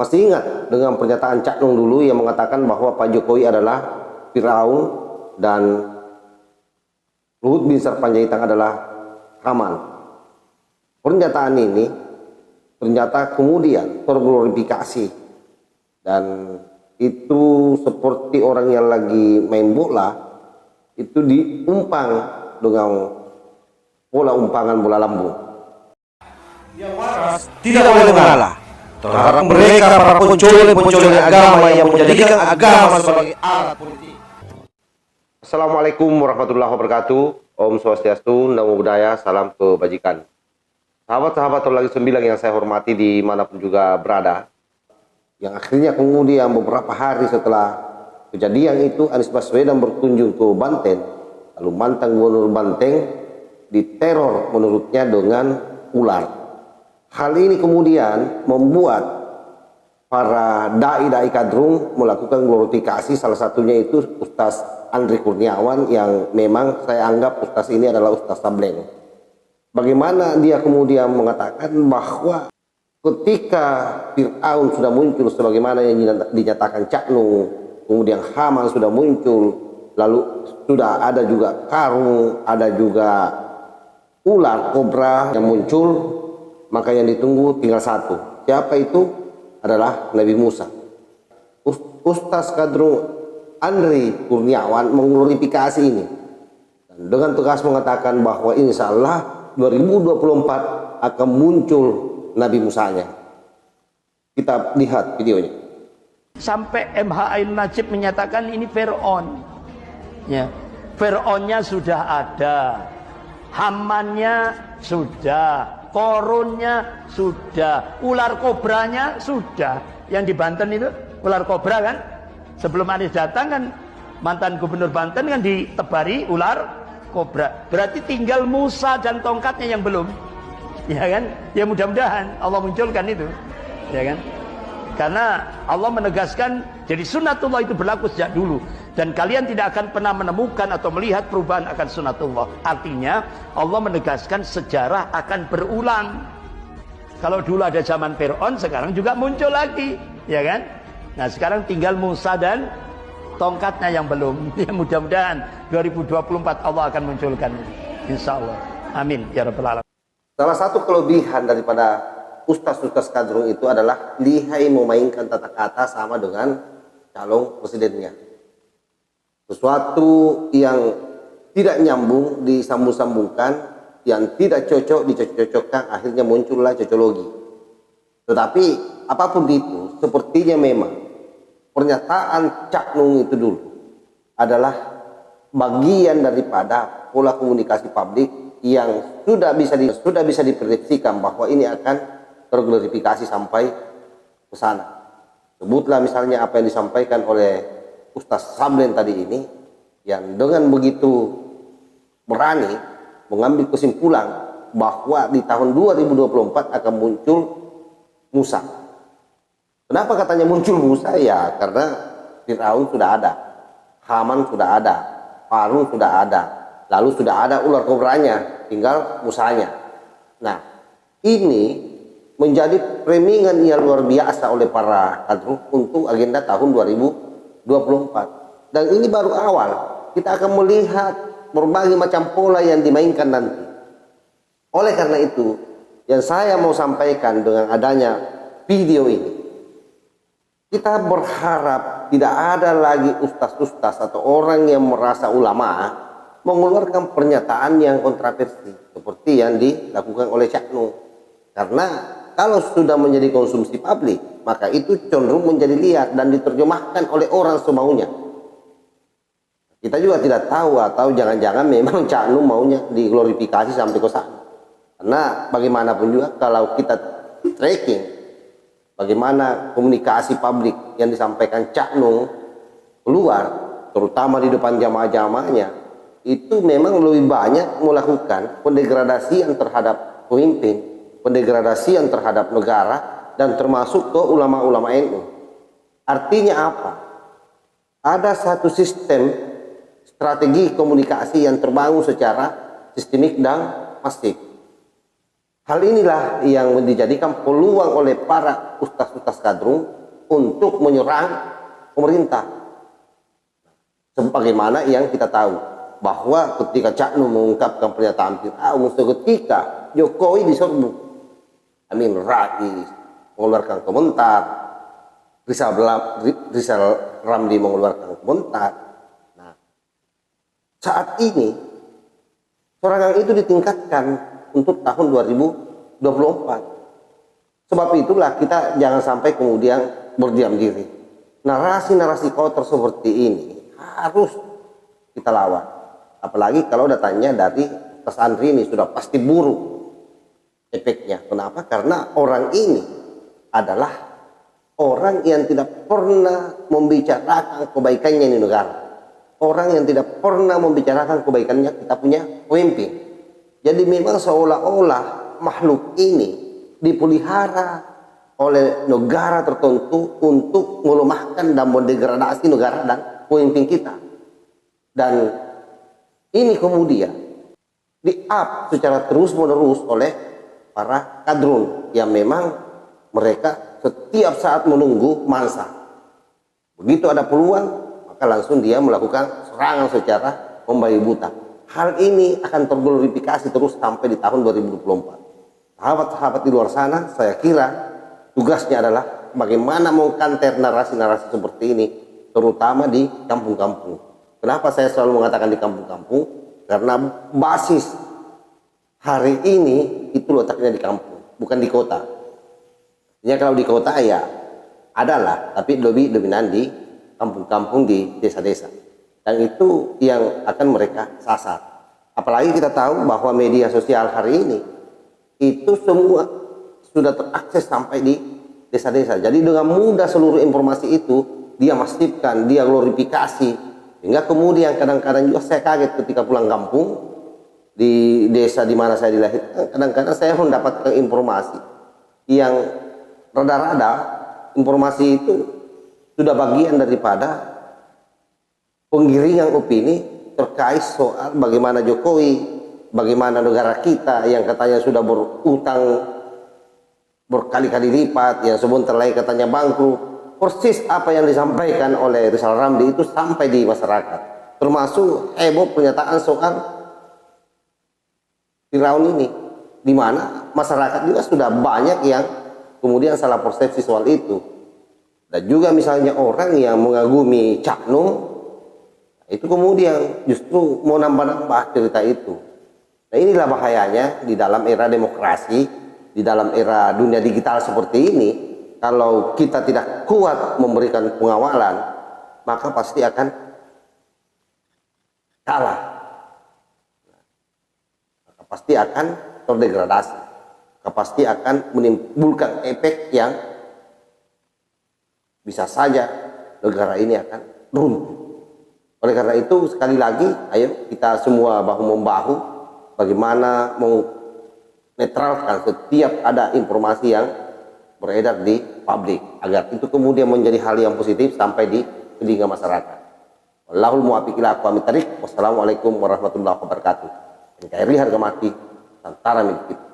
Masih ingat dengan pernyataan Cak Nung dulu yang mengatakan bahwa Pak Jokowi adalah Firaun dan Luhut bin Sarpanjaitan adalah Haman. Pernyataan ini ternyata kemudian terglorifikasi, dan itu seperti orang yang lagi main bola itu diumpang dengan bola umpangan bola lambung. Yang waras tidak boleh mengalah terhadap mereka para pencuri agama yang menjadikan agama sebagai alat politik. Assalamualaikum warahmatullahi wabarakatuh. Om Swastiastu, Namo Buddhaya, salam kebajikan. Sahabat-sahabat Lagi Sembilang yang saya hormati dimanapun juga berada, yang akhirnya kemudian beberapa hari setelah kejadian itu Anies Baswedan berkunjung ke Banten, lalu mantan gubernur Banten diteror menurutnya dengan ular. Hal ini kemudian membuat para dai-dai kadrung melakukan glorifikasi, salah satunya itu Ustaz Andri Kurniawan yang memang saya anggap Ustaz ini adalah Ustaz Sableng. Bagaimana dia kemudian mengatakan bahwa ketika Fir'aun sudah muncul sebagaimana yang dinyatakan Cak Nung, kemudian Haman sudah muncul, lalu sudah ada juga karung, ada juga ular kobra yang muncul, maka yang ditunggu tinggal satu. Siapa itu? Adalah Nabi Musa. Ustaz Kadrung Andri Kurniawan mengglorifikasi ini dan dengan tegas mengatakan bahwa insya Allah 2024 akan muncul Nabi Musanya. Kita lihat videonya. Sampai MH Ainun Najib menyatakan ini Fir'aun. Ya. Fir'aunnya sudah ada, Hamannya sudah, Korunnya sudah, ular kobranya sudah. Yang di Banten itu ular kobra kan, sebelum Anies datang kan mantan gubernur Banten kan ditebari ular kobra. Berarti tinggal Musa dan tongkatnya yang belum, ya kan? Ya mudah-mudahan Allah munculkan itu, ya kan? Karena Allah menegaskan, jadi sunnatullah itu berlaku sejak dulu, dan kalian tidak akan pernah menemukan atau melihat perubahan akan sunnatullah. Artinya Allah menegaskan sejarah akan berulang. Kalau dulu ada zaman Fir'aun, sekarang juga muncul lagi, ya kan? Nah sekarang tinggal Musa dan tongkatnya yang belum. Ya mudah-mudahan 2024 Allah akan munculkan, insya Allah. Amin ya rabbal alamin. Salah satu kelebihan daripada ustaz-ustaz kadrung itu adalah lihai memainkan tata kata sama dengan calon presidennya. Sesuatu yang tidak nyambung disambung-sambungkan, yang tidak cocok dicocok-cocokkan, akhirnya muncullah cocologi. Tetapi apapun itu, sepertinya memang pernyataan Cak Nung itu dulu adalah bagian daripada pola komunikasi publik yang sudah bisa diprediksikan bahwa ini akan terglorifikasi sampai ke sana. Sebutlah misalnya apa yang disampaikan oleh Ustaz Sableng tadi ini, yang dengan begitu berani mengambil kesimpulan bahwa di tahun 2024 akan muncul Musa. Kenapa katanya muncul Musa? Ya karena Fir'aun sudah ada, Haman sudah ada, Qarun sudah ada, lalu sudah ada ular kobranya, tinggal Musanya. Nah ini menjadi premingan yang luar biasa oleh para kadrung untuk agenda tahun 2024. Dan ini baru awal, kita akan melihat berbagai macam pola yang dimainkan nanti. Oleh karena itu yang saya mau sampaikan dengan adanya video ini, kita berharap tidak ada lagi ustaz-ustaz atau orang yang merasa ulama mengeluarkan pernyataan yang kontroversi seperti yang dilakukan oleh Cak Nung. Karena kalau sudah menjadi konsumsi publik, maka itu cenderung menjadi liar dan diterjemahkan oleh orang semaunya. Kita juga tidak tahu, atau jangan-jangan memang Cak Nung maunya diglorifikasi sampai ke sana. Karena bagaimanapun juga kalau kita tracking bagaimana komunikasi publik yang disampaikan Cak Nung keluar, terutama di depan jamaah-jamaahnya, itu memang lebih banyak melakukan pendegradasian terhadap pemimpin, pendegradasian terhadap negara, dan termasuk ke ulama-ulama NU. Artinya apa? Ada satu sistem strategi komunikasi yang terbangun secara sistemik dan masif. Hal inilah yang dijadikan peluang oleh para ustaz-ustaz kadrun untuk menyerang pemerintah. Sebagaimana yang kita tahu bahwa ketika Cak Nun mengungkapkan pernyataan Fir'aun, seketika Jokowi diserbu, Amin Rais mengeluarkan komentar, Rizal Ramli mengeluarkan komentar. Nah, saat ini serangan itu ditingkatkan untuk tahun 2024. Sebab itulah kita jangan sampai kemudian berdiam diri. Narasi-narasi kotor seperti ini harus kita lawan. Apalagi kalau datanya dari Ustaz Andri ini sudah pasti buruk efeknya. Kenapa? Karena orang ini adalah orang yang tidak pernah membicarakan kebaikannya di negara. Orang yang tidak pernah membicarakan kebaikannya kita punya pemimpin. Jadi memang seolah-olah makhluk ini dipelihara oleh negara tertentu untuk melemahkan dan mendegradasi negara dan pemimpin kita. Dan ini kemudian di-up secara terus-menerus oleh para kadrun yang memang mereka setiap saat menunggu mangsa. Begitu ada peluang, maka langsung dia melakukan serangan secara membabi buta. Hal ini akan terglorifikasi terus sampai di tahun 2024. Sahabat-sahabat di luar sana, saya kira tugasnya adalah bagaimana mengkanter narasi-narasi seperti ini, terutama di kampung-kampung. Kenapa saya selalu mengatakan di kampung-kampung? Karena basis hari ini itu letaknya di kampung, bukan di kota. Ya kalau di kota ya adalah, tapi lebih dominan di kampung-kampung, di desa-desa. Dan itu yang akan mereka sasar. Apalagi kita tahu bahwa media sosial hari ini itu semua sudah terakses sampai di desa-desa. Jadi dengan mudah seluruh informasi itu dia masifkan, dia glorifikasi. Hingga kemudian kadang-kadang juga saya kaget ketika pulang kampung di desa di mana saya dilahirkan. Kadang-kadang saya mendapatkan informasi yang rada-rada informasi itu sudah bagian daripada penggiringan opini terkait soal bagaimana Jokowi, bagaimana negara kita yang katanya sudah berutang berkali-kali lipat, yang sebentar lagi katanya bangkrut. Persis apa yang disampaikan oleh Rizal Ramli itu sampai di masyarakat. Termasuk heboh pernyataan soal Firaun ini, di mana masyarakat juga sudah banyak yang kemudian salah persepsi soal itu. Dan juga misalnya orang yang mengagumi Cak Nun, itu kemudian justru mau nambah-nambah cerita itu. Nah inilah bahayanya di dalam era demokrasi, di dalam era dunia digital seperti ini. Kalau kita tidak kuat memberikan pengawalan, maka pasti akan kalah. Maka pasti akan terdegradasi. Maka pasti akan menimbulkan efek yang bisa saja negara ini akan runtuh. Oleh karena itu sekali lagi ayo kita semua bahu-membahu bagaimana menetralkan setiap ada informasi yang beredar di publik agar itu kemudian menjadi hal yang positif sampai di telinga masyarakat. Wallahul muwaffiq ila aqwamit thariq. Wassalamualaikum warahmatullahi wabarakatuh. NKRI harga mati, tentara milik kita.